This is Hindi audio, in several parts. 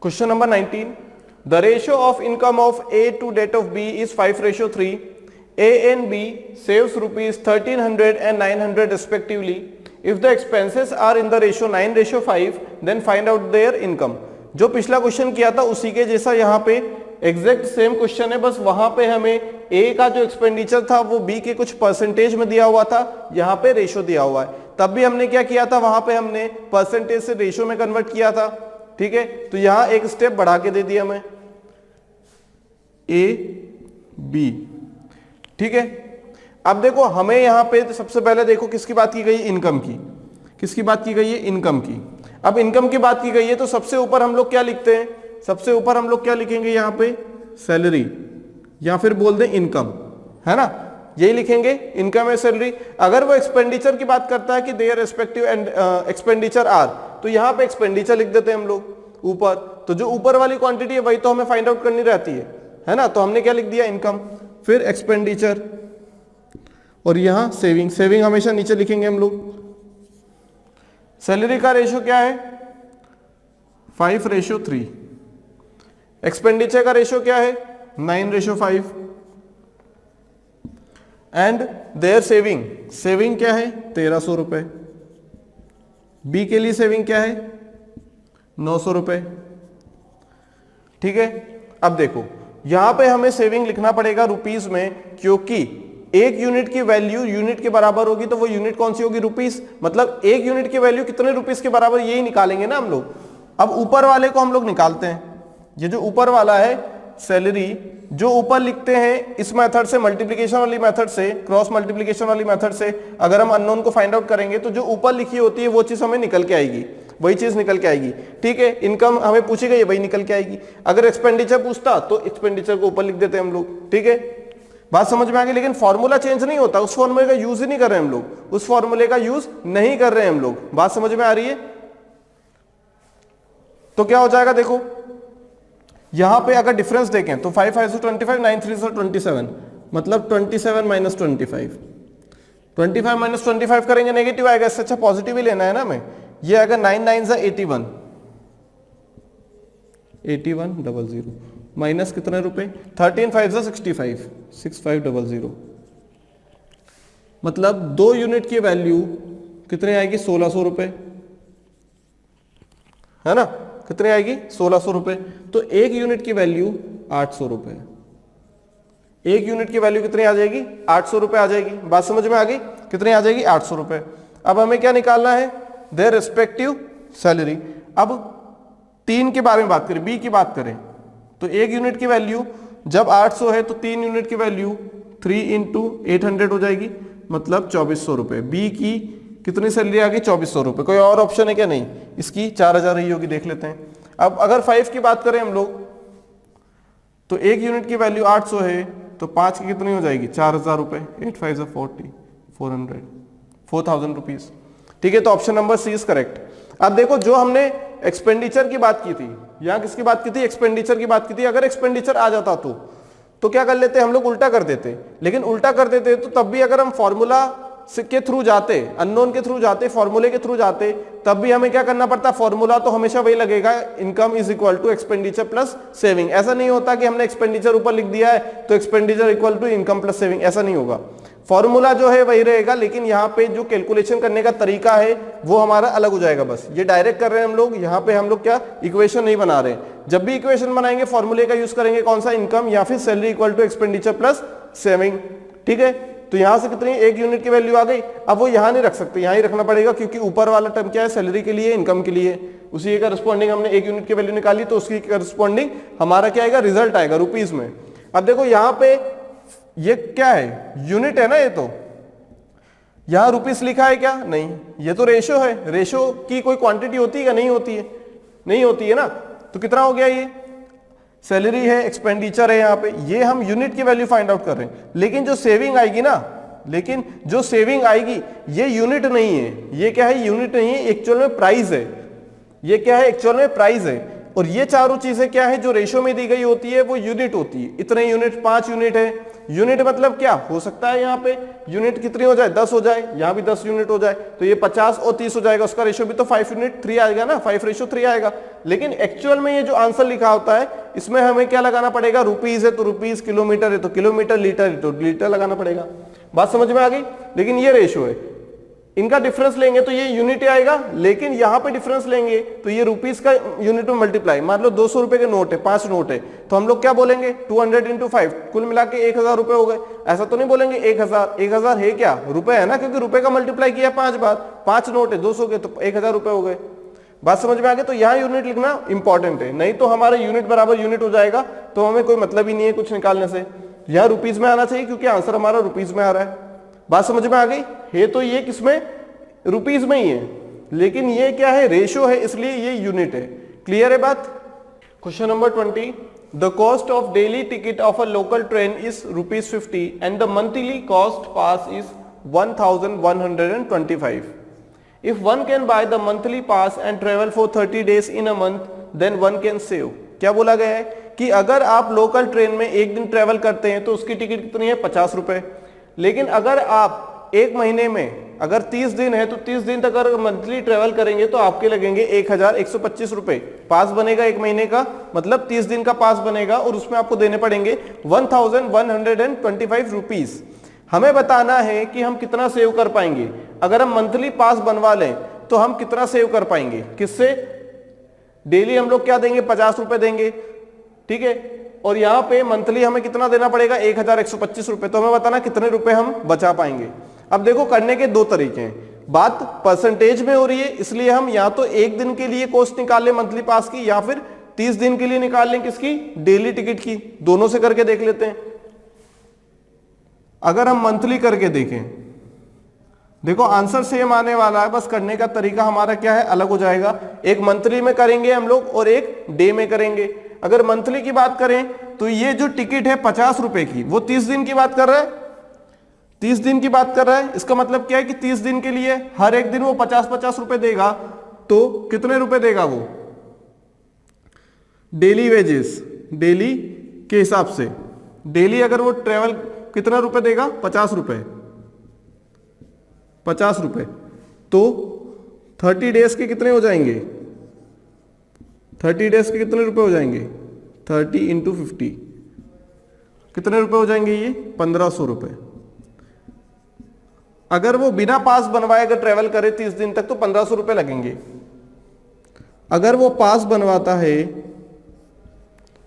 Question number 19. The ratio of income of A to that of B is 5:3. A and B saves rupees 1300 and 900 respectively. If the expenses are in the ratio 9:5, then find out their income. जो पिछला क्वेश्चन किया था उसी के जैसा यहाँ पे एग्जैक्ट सेम क्वेश्चन है, बस वहां पे हमें A का जो एक्सपेंडिचर था वो B के कुछ परसेंटेज में दिया हुआ था, यहाँ पे रेशो दिया हुआ है। तब भी हमने क्या किया था, वहां पे हमने परसेंटेज से रेशो में कन्वर्ट किया था। ठीक है, तो यहां एक स्टेप बढ़ा के दे दिया हमें A B। ठीक है, अब देखो हमें यहां पे सबसे पहले देखो किसकी बात की गई, इनकम की। किसकी बात की गई है, इनकम की। अब इनकम की बात की गई है तो सबसे ऊपर हम लोग क्या लिखते हैं, सबसे ऊपर हम लोग क्या लिखेंगे यहाँ पे, सैलरी, या फिर बोल दें इनकम, है ना, यही लिखेंगे, इनकम है सैलरी। अगर वो एक्सपेंडिचर की बात करता है कि their respective and expenditure are, तो यहाँ पे एक्सपेंडिचर लिख देते हैं हम लोग ऊपर। तो जो ऊपर वाली क्वांटिटी है वही तो हमें फाइंड आउट करनी रहती है ना, तो हमने क्या लिख दिया, इनकम, फिर एक्सपेंडिचर, और यहां सेविंग। सेविंग हमेशा नीचे लिखेंगे हम लोग। सैलरी का रेशियो क्या है, 5:3। एक्सपेंडिचर का रेशियो क्या है, 9:5। एंड देयर सेविंग, सेविंग क्या है, 1300 रुपए। बी के लिए सेविंग क्या है, 900 रुपए। ठीक है, अब देखो यहां पे हमें सेविंग लिखना पड़ेगा रुपीस में, क्योंकि एक यूनिट की वैल्यू यूनिट के बराबर होगी, तो वो यूनिट कौन सी होगी, रुपीस। मतलब एक यूनिट की वैल्यू कितने रुपीस के बराबर, यही निकालेंगे ना हम लोग। अब ऊपर वाले को हम लोग निकालते हैं, ये जो ऊपर वाला है सैलरी, जो ऊपर लिखते हैं इस मेथड से, मल्टीप्लिकेशन वाली मेथड से, क्रॉस मल्टीप्लिकेशन वाली मेथड से अगर हम अननोन को फाइंड आउट करेंगे तो जो ऊपर लिखी होती है वो चीज हमें निकल के आएगी, वही चीज निकल के आएगी। ठीक है, इनकम हमें पूछी गई है, वही निकल के आएगी। अगर एक्सपेंडिचर पूछता तो एक्सपेंडिचर को ऊपर लिख देते हम लोग। ठीक है, बात समझ में आ गई। लेकिन फॉर्मूला चेंज नहीं होता, उस फॉर्मूले का यूज ही नहीं कर रहे हम लोग, उस फॉर्मूले का यूज नहीं कर रहे हैं हम लोग। बात समझ में आ रही है। तो क्या हो जाएगा, देखो यहां पे अगर डिफरेंस देखें तो 5 5 25, 9 3 27, मतलब 27 माइनस 25। 25 माइनस 25 करेंगे नेगेटिव आएगा, इससे अच्छा पॉजिटिव ही लेना है ना हमें। ये अगर 9 9 81, 8100 माइनस कितने रुपए, 13 5 65, 6500, मतलब 2 यूनिट की वैल्यू कितने आएगी, 1600 रुपए, है ना, कितने आएगी, 1600 रुपए। तो एक यूनिट की वैल्यू 800 रुपए, एक यूनिट की वैल्यू कितनी आ जाएगी, 800 रुपए आ जाएगी। बात समझ में आ गई, कितनी आ जाएगी, 800 रुपए। अब हमें क्या निकालना है, देयर रिस्पेक्टिव सैलरी। अब 3 के बारे में बात करें, बी की बात करें तो एक यूनिट की वैल्यू जब 800 है तो 3 यूनिट की वैल्यू 3 इंटू 800 हो जाएगी, मतलब 2400 रुपए। बी की कितनी सैलरी आ गई, 2400 रुपए। कोई और ऑप्शन है क्या, नहीं, इसकी 4000 ही होगी, देख लेते हैं। अब अगर 5 की बात करें हम लोग तो एक यूनिट की वैल्यू 800 है तो 5 की कितनी हो जाएगी, 4000 रुपए। 8 5 40, 400, 4000 रुपीज। ठीक है, तो option number C is correct. अब देखो जो हमने एक्सपेंडिचर की बात की थी, यहां किसकी बात की थी, एक्सपेंडिचर की बात की थी। अगर एक्सपेंडिचर आ जाता तो क्या कर लेते हम लोग, उल्टा कर देते। लेकिन उल्टा कर देते तो तब भी अगर हम फॉर्मूला के थ्रू जाते, अननोन के थ्रू जाते, फॉर्मूले के थ्रू जाते, तब भी हमें क्या करना पड़ता, फॉर्मूला तो हमेशा वही लगेगा, income is equal to expenditure plus saving. ऐसा नहीं होता कि हमने एक्सपेंडिचर ऊपर लिख दिया है तो expenditure equal to income plus saving, ऐसा नहीं होगा। फॉर्मूला जो है वही रहेगा, लेकिन यहाँ पे जो कैलकुलेशन करने का तरीका है वो हमारा अलग हो जाएगा। बस ये डायरेक्ट कर रहे हैं हम लोग, यहाँ पे हम लोग क्या इक्वेशन नहीं बना रहे। जब भी इक्वेशन बनाएंगे फॉर्मूले का यूज करेंगे, कौन सा, इनकम या फिर salary equal to expenditure plus saving. ठीक है, तो यहां से कितनी, एक यूनिट की वैल्यू आ गई। अब वो यहां नहीं रख सकते, यहां ही रखना पड़ेगा, क्योंकि ऊपर वाला टर्म क्या है, सैलरी के लिए, इनकम के लिए। उसी के करस्पॉन्डिंग हमने एक यूनिट की वैल्यू निकाली तो उसकी करस्पॉन्डिंग हमारा क्या आएगा, रिजल्ट आएगा रुपीस में। अब देखो यहां पे ये क्या है, यूनिट है ना, ये तो यहां रुपीस लिखा है क्या, नहीं, ये तो रेशो है। रेशो की कोई क्वांटिटी होती है क्या, नहीं होती है, नहीं होती है ना। तो कितना हो गया, ये सैलरी है, एक्सपेंडिचर है, यहाँ पे ये हम यूनिट की वैल्यू फाइंड आउट कर रहे हैं। लेकिन जो सेविंग आएगी ना, लेकिन जो सेविंग आएगी ये यूनिट नहीं है, ये क्या है, यूनिट नहीं है, एक्चुअल में प्राइस है। ये क्या है, एक्चुअल में प्राइस है। और ये चारों चीजें क्या है जो रेशो में दी गई होती है वो यूनिट होती है। इतने यूनिट, 5 यूनिट है, यूनिट मतलब क्या हो सकता है, यहाँ पे यूनिट कितनी हो जाए, 10 हो जाए, यहाँ भी 10 यूनिट हो जाए, तो ये 50 और 30 हो जाएगा, उसका रेशियो भी तो 5 यूनिट 3 आएगा ना, 5:3 आएगा। लेकिन एक्चुअल में ये जो आंसर लिखा होता है इसमें हमें क्या लगाना पड़ेगा, रुपीज है तो रुपीज, किलोमीटर है तो किलोमीटर, लीटर है तो लीटर लगाना पड़ेगा। बात समझ में आ गई। लेकिन ये रेशियो है, इनका डिफरेंस लेंगे तो ये यूनिट आएगा, लेकिन यहां पे डिफरेंस लेंगे तो ये रुपीस का यूनिट में मल्टीप्लाई, मान लो 200 रुपए के नोट है, 5 नोट है, तो हम लोग क्या बोलेंगे 200 × 5, कुल मिला के 1000 रुपए हो गए। ऐसा तो नहीं बोलेंगे 1000 है क्या, रुपए है ना, क्योंकि रुपए का मल्टीप्लाई किया 5 बार, 5 नोट है 200 के, तो 1000 रुपए हो गए। बात समझ में आ गई। तो यहाँ यूनिट लिखना इंपॉर्टेंट है, नहीं तो हमारा यूनिट बराबर यूनिट हो जाएगा, तो हमें कोई मतलब ही नहीं है कुछ निकालने से। यहाँ रुपीज में आना चाहिए क्योंकि आंसर हमारा रुपीज में आ रहा है। बात समझ में आ गई है। तो ये किसमें, रुपीज में ही है, लेकिन ये क्या है, रेशियो है, इसलिए ये यूनिट है। क्लियर है बात। Question number 20, the cost of daily ticket of a local train is ₹50 and the monthly cost pass is 1125। If one can buy the monthly pass and travel for 30 days in a month, then one can save। क्या बोला गया है कि अगर आप लोकल ट्रेन में एक दिन ट्रेवल करते हैं तो उसकी टिकट कितनी है, 50 रुपए। लेकिन अगर आप एक महीने में, अगर 30 दिन है तो 30 दिन तक अगर मंथली ट्रेवल करेंगे तो आपके लगेंगे 1125 रुपए। पास बनेगा एक महीने का, मतलब 30 दिन का पास बनेगा और उसमें आपको देने पड़ेंगे 1125 रुपीज। हमें बताना है कि हम कितना सेव कर पाएंगे। अगर हम मंथली पास बनवा लें तो हम कितना सेव कर पाएंगे, किससे, डेली हम लोग क्या देंगे, 50 रुपए देंगे, ठीक है, और यहाँ पे मंथली हमें कितना देना पड़ेगा, 1125 रुपए। तो हमें बताना कितने रुपए हम बचा पाएंगे। अब देखो करने के दो तरीके हैं, बात परसेंटेज में हो रही है, इसलिए हम या तो एक दिन के लिए कॉस्ट निकाल लें मंथली पास की, या फिर 30 दिन के लिए निकाल लें किसकी, डेली टिकट की। दोनों से करके देख लेते हैं। अगर हम मंथली करके देखें, देखो आंसर सेम आने वाला है, बस करने का तरीका हमारा क्या है, अलग हो जाएगा। एक मंथली में करेंगे हम लोग और एक डे में करेंगे। अगर मंथली की बात करें तो ये जो टिकट है 50 रुपए की, वो 30 दिन की बात कर रहा है, 30 दिन की बात कर रहा है। इसका मतलब क्या है कि 30 दिन के लिए हर एक दिन वो 50-50 रुपए देगा, तो कितने रुपए देगा वो, डेली वेजेस, डेली के हिसाब से। डेली अगर वो ट्रेवल कितना रुपए देगा, 50 रुपए, 50 रुपए, तो 30 डेज के कितने हो जाएंगे, 30 डेज के कितने रुपए हो जाएंगे, 30 × 50 कितने रुपए हो जाएंगे, ये 1500 रुपए। अगर वो बिना पास बनवाए अगर ट्रेवल करे 30 दिन तक तो 1500 रुपए लगेंगे। अगर वो पास बनवाता है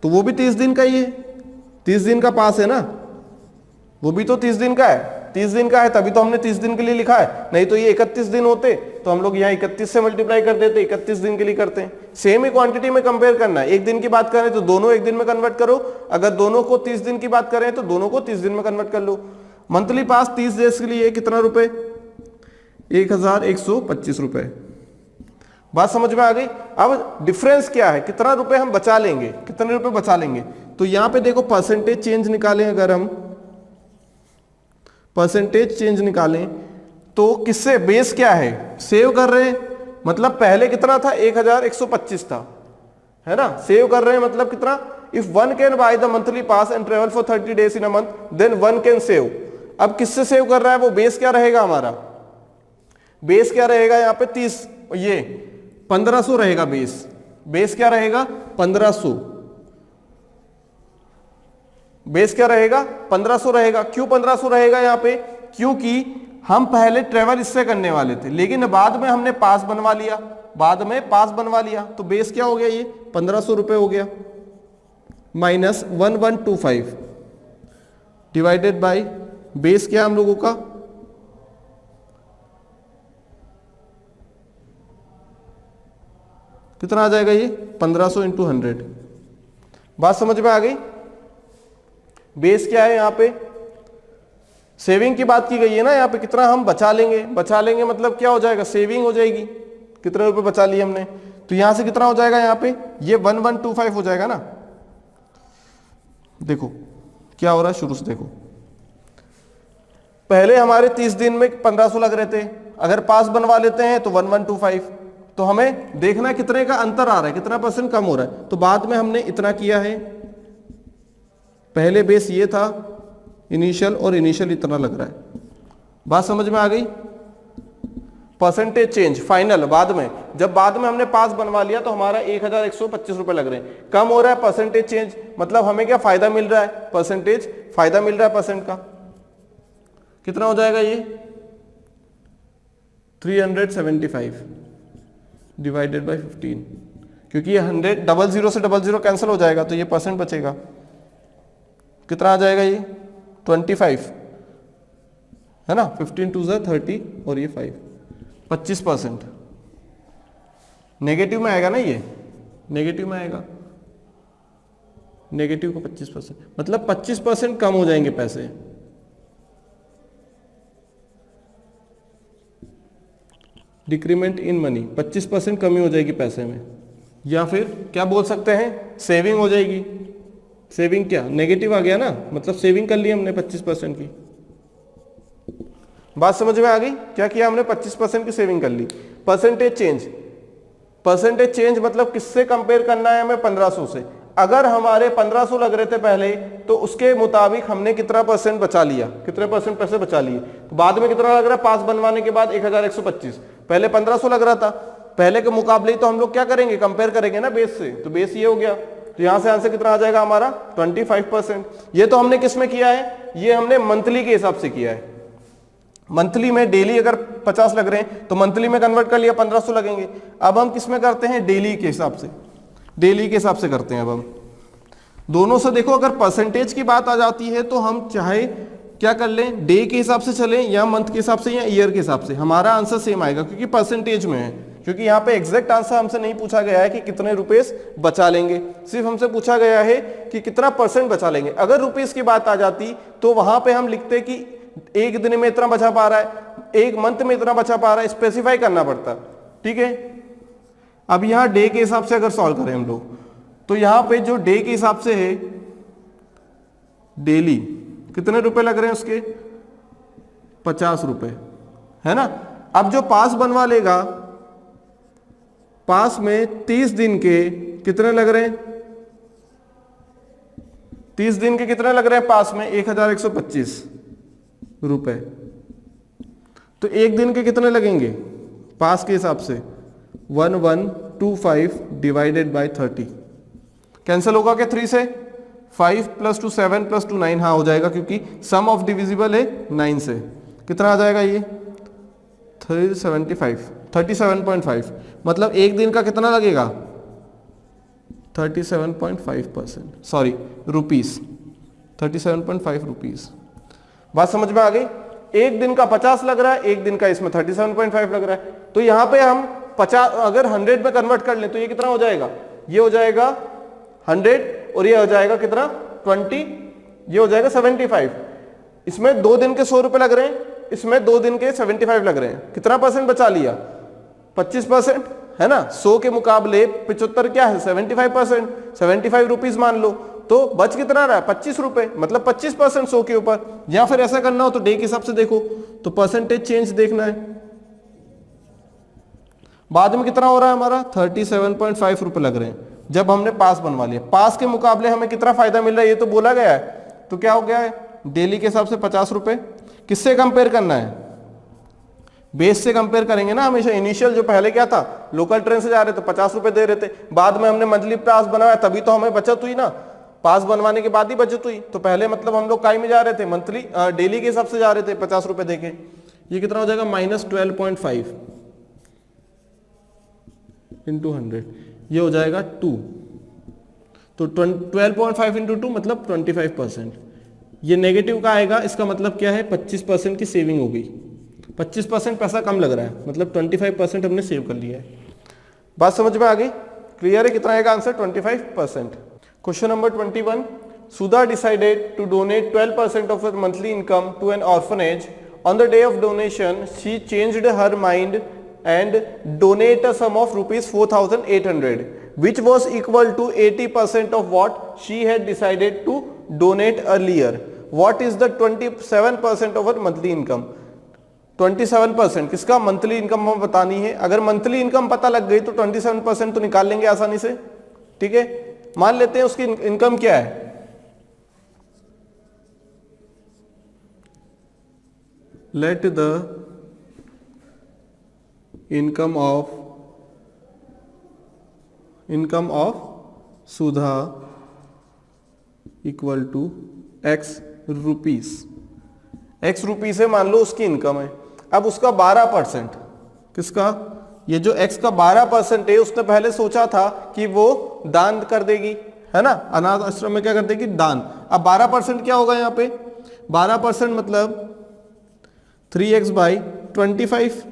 तो वो भी 30 दिन का ही है, 30 दिन का पास है ना, वो भी तो 30 दिन का है, 30 दिन का है तभी तो हमने 30 दिन के लिए लिखा है, नहीं तो ये 31 दिन होते तो हम लोग यहाँ 31 से मल्टीप्लाई कर देते, 31 दिन के लिए करते हैं। सेम ही क्वांटिटी में कंपेयर करना है। एक दिन की बात करें तो दोनों एक दिन में कन्वर्ट करो, अगर दोनों को 30 दिन की बात करें तो दोनों को 30 दिन में कन्वर्ट कर लो। मंथली पास 30 डेज के लिए कितना रुपए, 1125 रुपए। बात समझ में आ गई। अब डिफरेंस क्या है, कितना रुपए हम बचा लेंगे, कितने रुपए बचा लेंगे। तो यहां पे देखो परसेंटेज चेंज निकालें, अगर हम परसेंटेज चेंज निकालें तो किससे, बेस क्या है, सेव कर रहे हैं, मतलब पहले कितना था, 1125 था, है ना, सेव कर रहे हैं मतलब कितना, if one can buy the monthly pass and travel for 30 days in a month then one can save. अब किससे सेव कर रहा है वो, बेस क्या रहेगा हमारा, बेस क्या रहेगा यहाँ पे 30, ये 1500 रहेगा बेस, बेस क्या रहेगा 1500, बेस क्या रहेगा 1500 रहेगा। क्यों 1500 रहेगा यहाँ पे, क्योंकि हम पहले ट्रेवल इससे करने वाले थे, लेकिन बाद में हमने पास बनवा लिया, बाद में पास बनवा लिया, तो बेस क्या हो गया, ये 1500 रुपए हो गया, माइनस 1125 डिवाइडेड बाय बेस क्या हम लोगों का, कितना आ जाएगा ये 1500 × 100। बात समझ में आ गई। बेस क्या है, यहाँ पे सेविंग की बात की गई है ना, यहाँ पे कितना हम बचा लेंगे, बचा लेंगे मतलब क्या हो जाएगा, सेविंग हो जाएगी, कितने रुपए बचा लिए हमने, तो यहां से कितना हो जाएगा, यहाँ पे ये 1125 हो जाएगा ना। देखो क्या हो रहा है, शुरू से देखो, पहले हमारे 30 दिन में 1500 लग रहे थे, अगर पास बनवा लेते हैं तो 1125, तो हमें देखना कितने का अंतर आ रहा है, कितना परसेंट कम हो रहा है। तो बाद में हमने इतना किया है, पहले बेस ये था इनिशियल और इनिशियल इतना लग रहा है। बात समझ में आ गई? परसेंटेज चेंज फाइनल बाद में, जब बाद में हमने पास बनवा लिया तो हमारा 1125 रुपए लग रहे हैं, कम हो रहा है परसेंटेज चेंज, मतलब हमें क्या फायदा मिल रहा है, परसेंटेज फायदा मिल रहा है परसेंट का। कितना हो जाएगा ये 375 डिवाइडेड बाई 15, क्योंकि ये 100 00 से 00 कैंसिल हो जाएगा तो ये परसेंट बचेगा। कितना आ जाएगा ये 25 है ना, 15 2 30 और ये 5, 25%। नेगेटिव में आएगा ना, ये नेगेटिव में आएगा, नेगेटिव को 25%, मतलब 25% कम हो जाएंगे पैसे। डिक्रीमेंट इन मनी, 25% कमी हो जाएगी पैसे में, या फिर क्या बोल सकते हैं सेविंग हो जाएगी। सेविंग क्या, नेगेटिव आ गया ना, मतलब सेविंग कर ली हमने 25% की। बात समझ में आ गई? क्या किया हमने, 25% की सेविंग कर ली। परसेंटेज चेंज, परसेंटेज चेंज मतलब किससे कंपेयर करना है हमें, 1500 से। अगर हमारे 1500 लग रहे थे पहले तो उसके मुताबिक हमने कितना परसेंट बचा लिया, कितने परसेंट पैसे बचा लिए। तो बाद में कितना लग रहा है, पास बनवाने के बाद 1125, पहले 1500 लग रहा था, पहले के मुकाबले तो हम लोग क्या करेंगे, कंपेयर करेंगे ना बेस से, तो बेस ये हो गया। तो यहां से आंसर कितना आ जाएगा हमारा 25%। ये तो हमने किस में किया है, ये हमने मंथली के हिसाब से किया है। मंथली में डेली अगर 50 लग रहे हैं तो मंथली में कन्वर्ट कर लिया 1500 लगेंगे। अब हम किस में करते हैं, डेली के हिसाब से, डेली के हिसाब से करते हैं। अब हम दोनों से देखो, अगर परसेंटेज की बात आ जाती है तो हम चाहे क्या कर लें, डे के हिसाब से चलें या मंथ के हिसाब से या ईयर के हिसाब से, हमारा आंसर सेम आएगा क्योंकि परसेंटेज में है। क्योंकि यहाँ पे एग्जैक्ट आंसर हमसे नहीं पूछा गया है कि कितने रुपीस बचा लेंगे, सिर्फ हमसे पूछा गया है कि कितना परसेंट बचा लेंगे। अगर रुपीस की बात आ जाती तो वहां पे हम लिखते कि एक दिन में इतना बचा पा रहा है, एक मंथ में इतना बचा पा रहा है, स्पेसिफाई करना पड़ता। ठीक है, अब यहां डे के हिसाब से अगर सॉल्व करें हम लोग तो यहां पे जो डे के हिसाब से है, डेली कितने रुपए लग रहे हैं उसके, 50 रुपए है ना। अब जो पास बनवा लेगा, पास में 30 दिन के कितने लग रहे हैं, 30 दिन के कितने लग रहे हैं पास में, 1125 रुपए। तो एक दिन के कितने लगेंगे पास के हिसाब से, 1125 डिवाइडेड बाय 30। कैंसिल होगा क्या 3 से, 5 + 2 7 + 2 9, हाँ हो जाएगा क्योंकि सम ऑफ डिविजिबल है 9 से। कितना आ जाएगा ये 375 37.5, मतलब एक दिन का कितना लगेगा 37.5%, सॉरी रुपीस, 37.5 रुपीस। बात समझ में आ गई? एक दिन का 50 लग रहा है, एक दिन का इसमें 37.5 लग रहा है। तो यहां पे हम 50 अगर 100 में कन्वर्ट कर ले तो ये कितना हो जाएगा, ये हो जाएगा 100 और ये हो जाएगा कितना 20, ये हो जाएगा 75। इसमें 2 दिन के 100 रुपए लग रहे हैं, इसमें 2 दिन के 75 लग रहे हैं। कितना परसेंट बचा लिया, 25% है ना। 100 के मुकाबले 75 क्या है, 75%, 75 रुपीज मान लो, तो बच कितना रहा है 25 रुपए, मतलब 25% 100 के ऊपर। या फिर ऐसा करना हो तो डे के हिसाब से देखो, तो परसेंटेज चेंज देखना है। बाद में कितना हो रहा है हमारा 37.5 रुपए लग रहे हैं जब हमने पास बनवा लिया। पास के मुकाबले हमें कितना फायदा मिल रहा है ये तो बोला गया है, तो क्या हो गया है डेली के हिसाब से 50 रुपए। किससे कंपेयर करना है, बेस से कंपेयर करेंगे ना हमेशा। इनिशियल जो पहले क्या था, लोकल ट्रेन से जा रहे तो 50 रुपए दे रहे थे, बाद में हमने मंथली पास बनवाया तभी तो हमें बचत हुई ना, पास बनवाने के बाद ही बचत हुई। तो पहले मतलब हम लोग काय में जा रहे थे, मंथली डेली के हिसाब से जा रहे थे 50 रुपए देके। ये कितना हो जाएगा -12.5 इंटू 100, ये हो जाएगा 2। तो 12.5 इंटू 2 मतलब 25%। ये नेगेटिव का आएगा, इसका मतलब क्या है 25% की सेविंग हो गई। 25% पैसा कम लग रहा है, मतलब 25% हमने सेव कर लिया है। बात समझ में आ गई, क्लियर है? कितना आएगा answer 25%। Question number 21, Sudha decided to donate 12% of her monthly income to an orphanage. On the day of donation, she changed her mind and donate a sum of rupees 4,800, which was equal to 80% of what she had decided to donate earlier. What is the 27% of her monthly income? 27% किसका, मंथली इनकम हमें बतानी है। अगर मंथली इनकम पता लग गई तो 27% तो निकाल लेंगे आसानी से। ठीक है, मान लेते हैं उसकी इनकम क्या है, let the income of Sudha equal to x rupees. X rupees है, मान लो उसकी इनकम है। अब उसका 12%, किसका, ये जो एक्स का 12% है, उसने पहले सोचा था कि वो दान कर देगी, है ना, अनाथ आश्रम में क्या कर देगी, दान। अब 12% क्या होगा यहाँ पे, 12% मतलब 3x/25,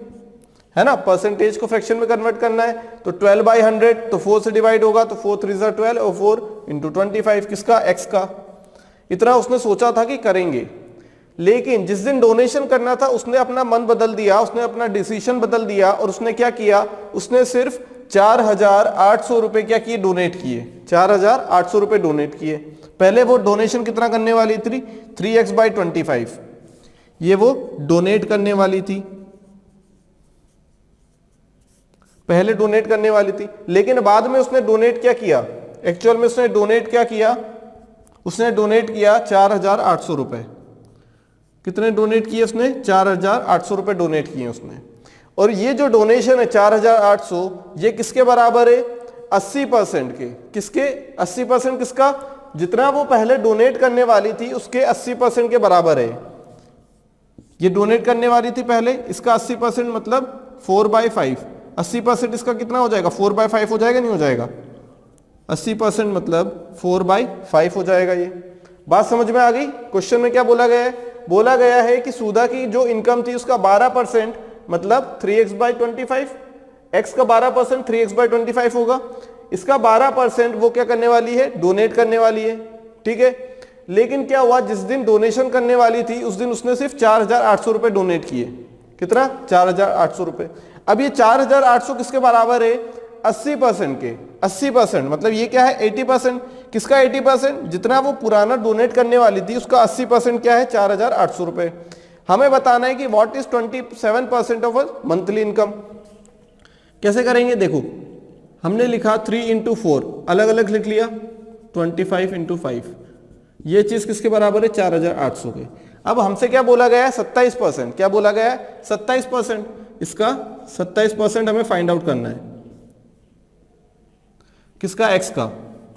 है ना, परसेंटेज को फ्रैक्शन में कन्वर्ट करना है, तो 12/100, तो 4 से डिवाइड होगा, तो 4 3 ज़ा 12 और 4 × 25, किसका, एक्स का। इतना उसने सोचा था कि करेंगे, लेकिन जिस दिन डोनेशन करना था उसने अपना मन बदल दिया, उसने अपना डिसीजन बदल दिया, और उसने क्या किया, उसने सिर्फ 4,800 रुपए क्या किए, डोनेट किए, 4,800 रुपए डोनेट किए। पहले वो डोनेशन कितना करने वाली थी, 3x/25, ये वो डोनेट करने वाली थी, पहले डोनेट करने वाली थी, लेकिन बाद में उसने डोनेट क्या किया, एक्चुअल में उसने डोनेट क्या किया, उसने डोनेट किया 4,800 रुपए। कितने डोनेट किए उसने, 4,800 रुपए डोनेट किए उसने। और ये जो डोनेशन है 4,800, ये किसके बराबर है, 80% के। किसके, 80% किसका, जितना वो पहले डोनेट करने वाली थी उसके 80% के बराबर है। ये डोनेट करने वाली थी पहले, इसका 80% मतलब 4/5, 80% इसका कितना हो जाएगा, 4/5 हो जाएगा, नहीं हो जाएगा, 80% मतलब 4/5 हो जाएगा। ये बात समझ में आ गई। क्वेश्चन में क्या बोला गया है, बोला गया है कि सुधा की जो इनकम थी उसका 12% मतलब 3x/25, x का 12% 3x/25 होगा, इसका 12% वो क्या करने वाली है, डोनेट करने वाली है, ठीक है। लेकिन क्या हुआ, जिस दिन डोनेशन करने वाली थी उस दिन उसने सिर्फ 4,800 रुपए डोनेट किए। कितना, 4,800 रुपए। अब ये 4,800 किसके बराबर है, 80% के। 80% मतलब ये क्या है, 80%। किसका 80%, जितना वो पुराना डोनेट करने वाली थी उसका 80% क्या है, 4,800 रुपए। हमें बताना है कि what is 27% of monthly income. कैसे करेंगे, देखो हमने लिखा 3 × 4, अलग अलग लिख लिया, 25 × 5, ये चीज किसके बराबर है, 4,800 के। अब हमसे क्या बोला गया है, 27%। क्या बोला गया है, 27%। इसका 27% हमें फाइंड आउट करना है, किसका, एक्स का,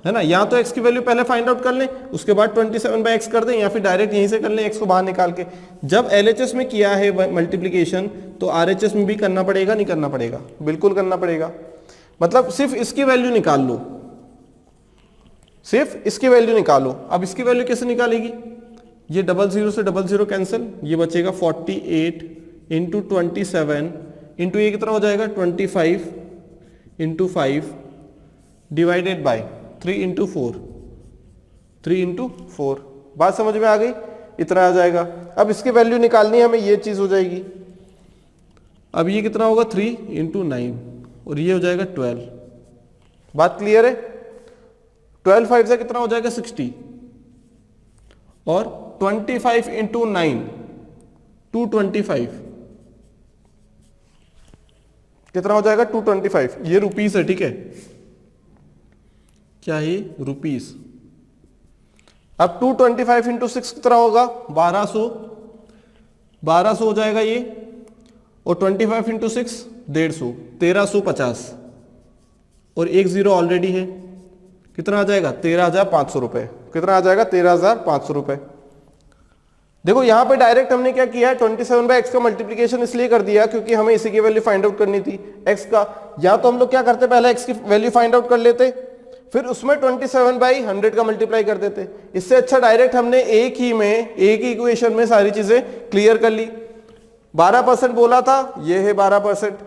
है ना। या तो एक्स की वैल्यू पहले फाइंड आउट कर लें, उसके बाद 27/x कर दें, या फिर डायरेक्ट यहीं से कर लें, एक्स को बाहर निकाल के। जब LHS में किया है मल्टीप्लीकेशन तो RHS में भी करना पड़ेगा, नहीं करना पड़ेगा, बिल्कुल करना पड़ेगा। मतलब सिर्फ इसकी वैल्यू निकाल लो, सिर्फ इसकी वैल्यू निकालो। अब इसकी वैल्यू कैसे निकालेगी, ये 00 से 00 कैंसिल, ये बचेगा 48 × 27 इंटू ये कितना हो जाएगा, 25 × 5 डिवाइडेड बाय 3 × 4, 3 × 4। बात समझ में आ गई, इतना आ जाएगा। अब इसकी वैल्यू निकालनी है हमें, ये चीज हो जाएगी। अब ये कितना होगा, 3 × 9 और ये हो जाएगा 12। बात क्लियर है। 12 5 से कितना हो जाएगा, 60 और 25 × 9 225, कितना हो जाएगा, 225। ये रुपीस है, ठीक है, क्या है, रुपीस। अब 225 × 6 कितना होगा, 1200, 1200 हो जाएगा ये, और 25 × 6 150, 1350, और एक जीरो ऑलरेडी है, कितना आ जाएगा, 13,500 रुपए। कितना आ जाएगा, 13,500 रुपए। देखो यहां पे डायरेक्ट हमने क्या किया है, 27/x का मल्टीप्लीकेशन इसलिए कर दिया क्योंकि हमें इसी की वैल्यू फाइंड आउट करनी थी, x का। या तो हम लोग क्या करते, पहले x की वैल्यू फाइंड आउट कर लेते, फिर उसमें 27/100 का मल्टीप्लाई कर देते। इससे अच्छा डायरेक्ट हमने एक ही इक्वेशन में सारी चीजें क्लियर कर ली। 12% बोला था, ये है 12%,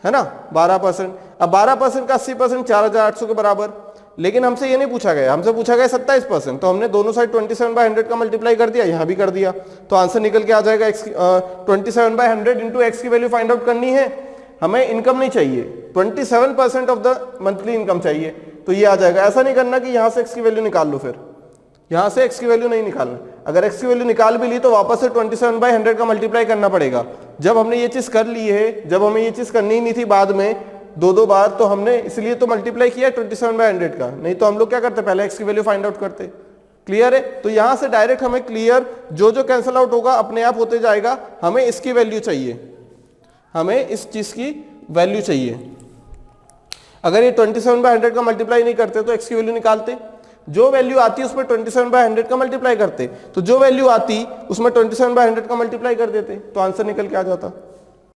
है ना, 12%। अब 12% का 80% 4,800 के बराबर। लेकिन हमसे ये नहीं पूछा गया, हमसे पूछा गया 27%, तो हमने दोनों साइड 27/100 का मल्टीप्लाई कर दिया, यहां भी कर दिया, तो आंसर निकल के आ जाएगा। 27/100 इंटू एक्स की वैल्यू फाइंड आउट करनी है हमें, इनकम नहीं चाहिए, 27% ऑफ द मंथली इनकम चाहिए, तो ये आ जाएगा। ऐसा नहीं करना कि यहां से एक्स की वैल्यू निकाल लो, फिर यहां से एक्स की वैल्यू नहीं निकालना। अगर एक्स की वैल्यू निकाल भी ली तो वापस से 27/100 का मल्टीप्लाई करना पड़ेगा। जब हमने ये चीज कर ली है, जब हमें ये चीज करनी ही नहीं थी बाद में दो बार, तो हमने इसलिए तो मल्टीप्लाई किया 27/100 का, नहीं तो हम लोग क्या करते, पहले एक्स की वैल्यू फाइंड आउट करते। क्लियर है? तो यहां से डायरेक्ट हमें क्लियर जो जो कैंसल आउट होगा अपने आप होते जाएगा, हमें इसकी वैल्यू चाहिए, हमें इस चीज की वैल्यू चाहिए। अगर ये 27/100 का मल्टीप्लाई नहीं करते तो x की वैल्यू निकालते, जो वैल्यू आती है उसमें 27/100 का मल्टीप्लाई करते, तो जो वैल्यू आती उसमें 27/100 का मल्टीप्लाई कर देते, तो आंसर निकल के आ जाता।